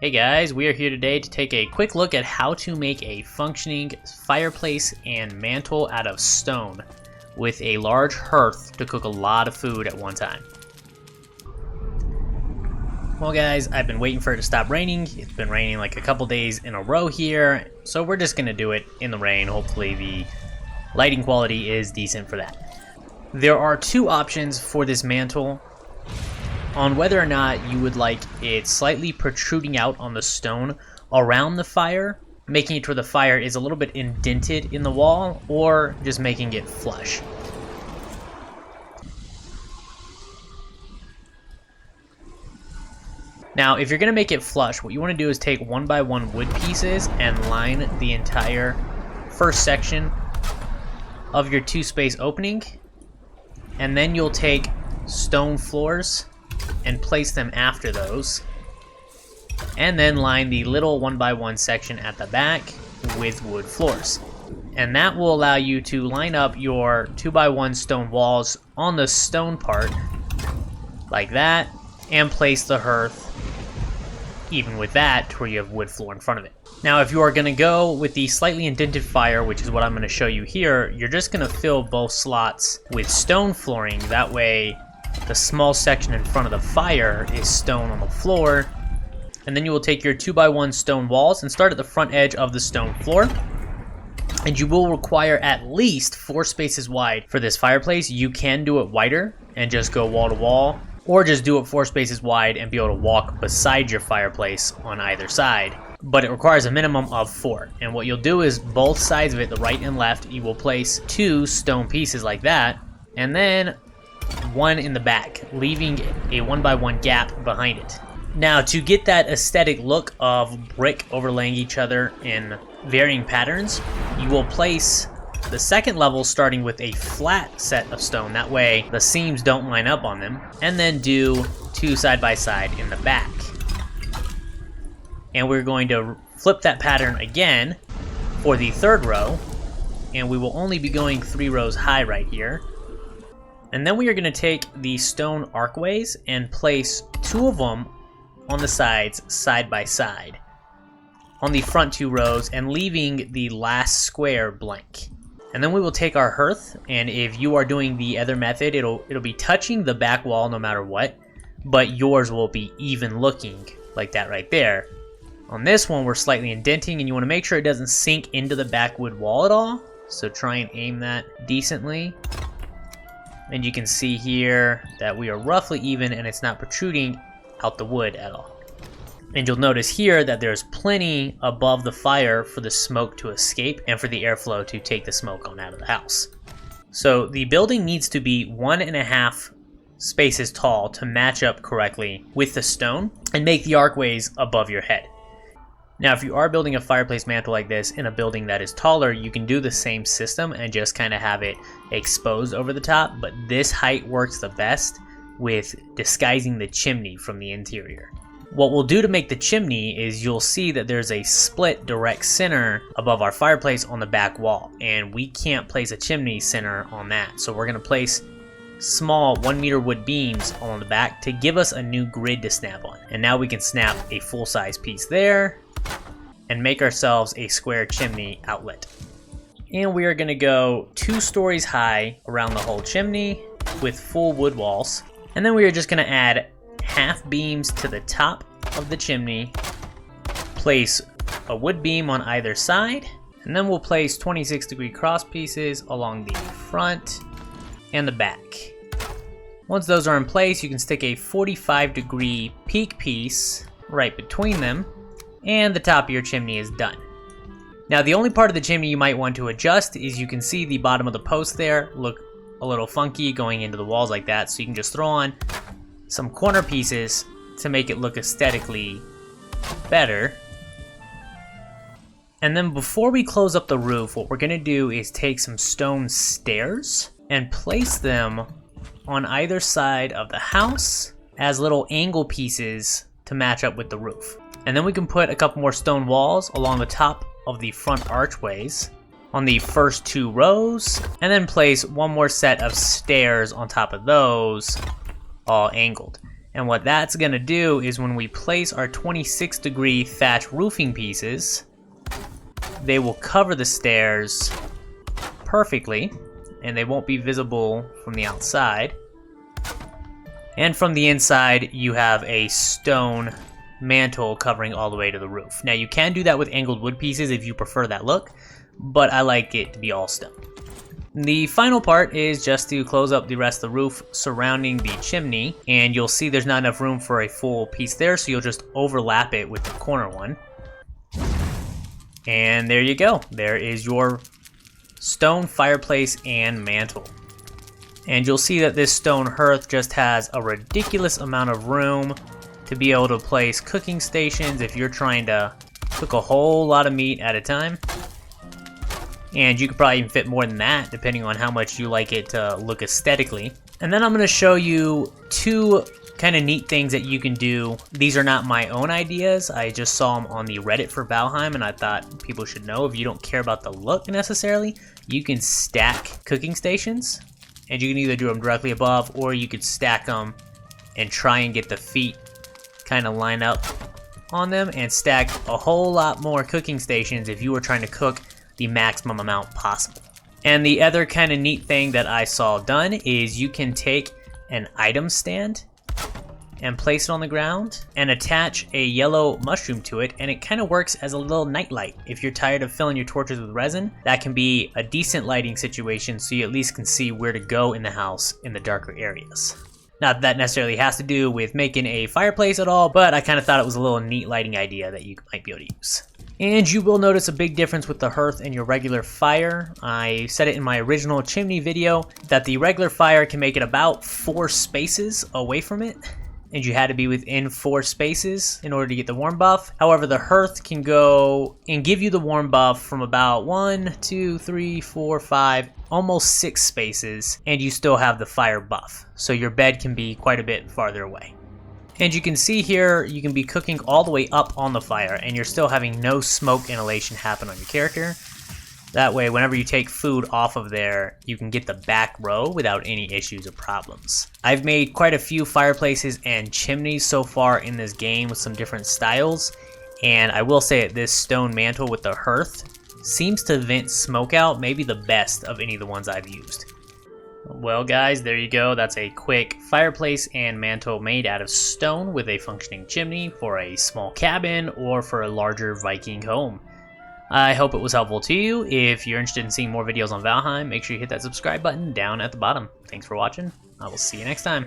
Hey guys, we are here today to take a quick look at how to make a functioning fireplace and mantle out of stone with a large hearth to cook a lot of food at one time. Well guys, I've been waiting for it to stop raining. It's been raining like a couple days in a row here, so we're just gonna do it in the rain. Hopefully the lighting quality is decent for that. There are two options for this mantle on whether or not you would like it slightly protruding out on the stone around the fire, making it where the fire is a little bit indented in the wall, or just making it flush. Now, if you're going to make it flush, what you want to do is take 1x1 wood pieces and line the entire first section of your 2-space opening, and then you'll take stone floors and place them after those, and then line the little 1x1 section at the back with wood floors. And that will allow you to line up your 2x1 stone walls on the stone part like that, and place the hearth even with that to where you have wood floor in front of it. Now if you are going to go with the slightly indented fire, which is what I'm going to show you here, you're just going to fill both slots with stone flooring. That way the small section in front of the fire is stone on the floor, and then you will take your 2x1 stone walls and start at the front edge of the stone floor. And you will require at least 4 spaces wide for this fireplace. You can do it wider and just go wall to wall, or just do it 4 spaces wide and be able to walk beside your fireplace on either side. But it requires a minimum of 4. And what you'll do is both sides of it, the right and left, you will place 2 stone pieces like that, and then 1 in the back, leaving a 1x1 gap behind it. Now, to get that aesthetic look of brick overlaying each other in varying patterns, you will place the second level starting with a flat set of stone. That way the seams don't line up on them, and then do 2 side by side in the back. And we're going to flip that pattern again for the third row, and we will only be going 3 rows high right here. And then we are going to take the stone archways and place 2 of them on the sides, side by side, on the front 2 rows, and leaving the last square blank. And then we will take our hearth, and if you are doing the other method, it'll be touching the back wall no matter what, but yours will be even looking like that right there. On this one, we're slightly indenting, and you want to make sure it doesn't sink into the back wood wall at all, so try and aim that decently. And you can see here that we are roughly even, and it's not protruding out the wood at all. And you'll notice here that there's plenty above the fire for the smoke to escape and for the airflow to take the smoke on out of the house. So the building needs to be 1.5 spaces tall to match up correctly with the stone and make the archways above your head. Now, if you are building a fireplace mantle like this in a building that is taller, you can do the same system and just kind of have it exposed over the top, but this height works the best with disguising the chimney from the interior. What we'll do to make the chimney is you'll see that there's a split direct center above our fireplace on the back wall, and we can't place a chimney center on that. So we're going to place small 1-meter wood beams along the back to give us a new grid to snap on. And now we can snap a full-size piece there and make ourselves a square chimney outlet. And we are going to go 2 stories high around the whole chimney with full wood walls. And then we are just going to add half beams to the top of the chimney, place a wood beam on either side, and then we'll place 26-degree cross pieces along the front and the back. Once those are in place, you can stick a 45-degree peak piece right between them, and the top of your chimney is done. Now, the only part of the chimney you might want to adjust is you can see the bottom of the post there look a little funky going into the walls like that, so you can just throw on some corner pieces to make it look aesthetically better. And then before we close up the roof, what we're going to do is take some stone stairs and place them on either side of the house as little angle pieces to match up with the roof. And then we can put a couple more stone walls along the top of the front archways on the first 2 rows, and then place 1 more set of stairs on top of those, all angled. And what that's going to do is when we place our 26-degree thatch roofing pieces, they will cover the stairs perfectly, and they won't be visible from the outside. And from the inside, you have a stone mantle covering all the way to the roof. Now, you can do that with angled wood pieces if you prefer that look, but I like it to be all stone. The final part is just to close up the rest of the roof surrounding the chimney, and you'll see there's not enough room for a full piece there, so you'll just overlap it with the corner one. And there you go. There is your stone fireplace and mantle. And you'll see that this stone hearth just has a ridiculous amount of room to be able to place cooking stations if you're trying to cook a whole lot of meat at a time. And you could probably even fit more than that, depending on how much you like it to look aesthetically. And then I'm going to show you two kind of neat things that you can do. These are not my own ideas. I just saw them on the Reddit for Valheim, and I thought people should know. If you don't care about the look necessarily, you can stack cooking stations. And you can either do them directly above, or you could stack them and try and get the feet kind of line up on them and stack a whole lot more cooking stations if you were trying to cook the maximum amount possible. And the other kind of neat thing that I saw done is you can take an item stand and place it on the ground and attach a yellow mushroom to it, and it kind of works as a little night light. If you're tired of filling your torches with resin, that can be a decent lighting situation, so you at least can see where to go in the house in the darker areas. Not that necessarily has to do with making a fireplace at all, but I kind of thought it was a little neat lighting idea that you might be able to use. And you will notice a big difference with the hearth and your regular fire. I said it in my original chimney video that the regular fire can make it about 4 spaces away from it, and you had to be within 4 spaces in order to get the warm buff. However, the hearth can go and give you the warm buff from about 1, 2, 3, 4, 5, almost 6 spaces, and you still have the fire buff. So your bed can be quite a bit farther away. And you can see here, you can be cooking all the way up on the fire, and you're still having no smoke inhalation happen on your character. That way, whenever you take food off of there, you can get the back row without any issues or problems. I've made quite a few fireplaces and chimneys so far in this game with some different styles, and I will say that this stone mantle with the hearth seems to vent smoke out maybe the best of any of the ones I've used. Well guys, there you go. That's a quick fireplace and mantle made out of stone with a functioning chimney for a small cabin or for a larger Viking home. I hope it was helpful to you. If you're interested in seeing more videos on Valheim, make sure you hit that subscribe button down at the bottom. Thanks for watching. I will see you next time.